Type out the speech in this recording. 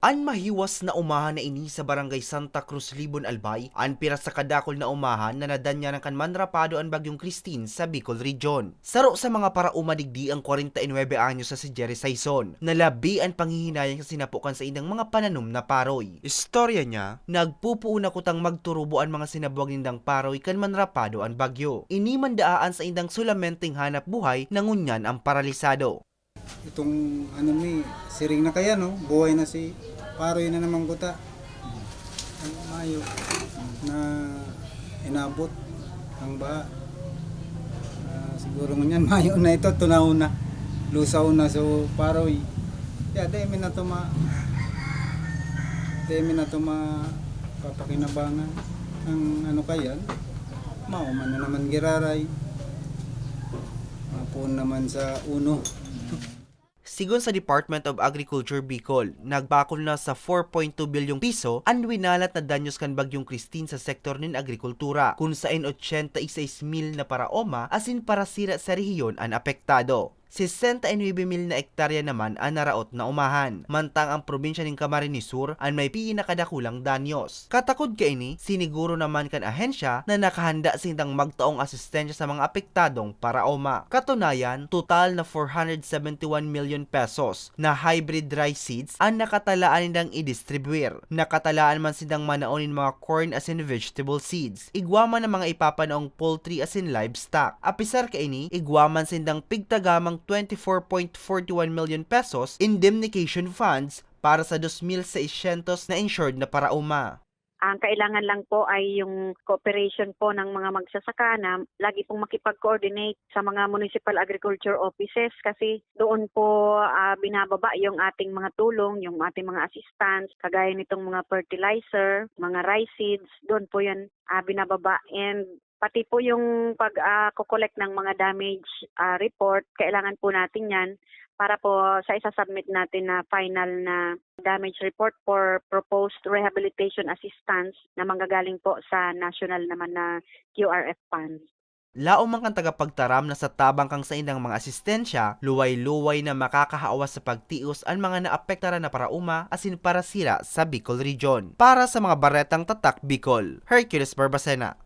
An mahiwas na umahan na ini sa barangay Santa Cruz, Libon, Albay, an pira sa kadakol na umahan na nadanya ng kanman rapado an bagyong Christine sa Bicol Region. Saro sa mga parauma digdi ang 49 anyos sa si Jerry Saison, nalabi ang panghihinayang sa sinapukan sa indang mga pananom na paroy. Istorya niya, nagpupuuna kutang magturubo ang mga sinabuag nindang paroy kanman rapado ang bagyo. Ini mandaan sa indang sulamenteng hanap buhay nangunyan ang paralisado. Itong siring na kaya no, buhay na si Paroy na naman kuta. Ang mayo na inabot ang baha. Siguro ngunyan mayo na ito, tunaw na. Lusaw na so Paroy. Kaya demi na to papakinabangan. Ang kayan, mauman na naman giraray. Mapuon naman sa uno. Sigon sa Department of Agriculture Bicol, nagbakol na sa 4.2 bilyong piso ang winalat na danyos kan bagyong Christine sa sektor nin agrikultura, kung saan 86,000 na paraoma asin parasira sa rehiyon ang apektado. 69,000 na ektarya naman ang naraot na umahan, mantang ang probinsya ng Camarines Sur ang may pinakadakulang danyos. Katakod kaini, siniguro naman kan ahensya na nakahanda sindang magtaong asistensya sa mga apektadong paraoma. Katunayan, total na 471 million pesos na hybrid rice seeds ang nakatalaan nindang i-distribuir. Nakatalaan man sindang manaonin mga corn as in vegetable seeds. Igwaman ng mga ipapanaong poultry as in livestock. Apisar kaini, igwaman sindang pigtagamang 24.41 million pesos indemnification funds para sa 2,600 na insured na parauma. Ang kailangan lang po ay yung cooperation po ng mga magsasaka na lagi pong makipag-coordinate sa mga municipal agriculture offices kasi doon po binababa yung ating mga tulong, yung ating mga assistance, kagaya nitong mga fertilizer, mga rice seeds, doon po yan binababa. And pati po yung pag-collect ng mga damage report, kailangan po natin yan para po sa isa-submit natin na final na damage report for proposed rehabilitation assistance na manggagaling po sa national naman na QRF funds. Lao man kang tagapagtaram na sa tabang kang sa indang mga asistensya, luway-luway na makakahaawas sa pagtios ang mga naapektara na parauma asin parasira sa Bicol Region. Para sa mga baretang tatak Bicol, Hercules Barbacena.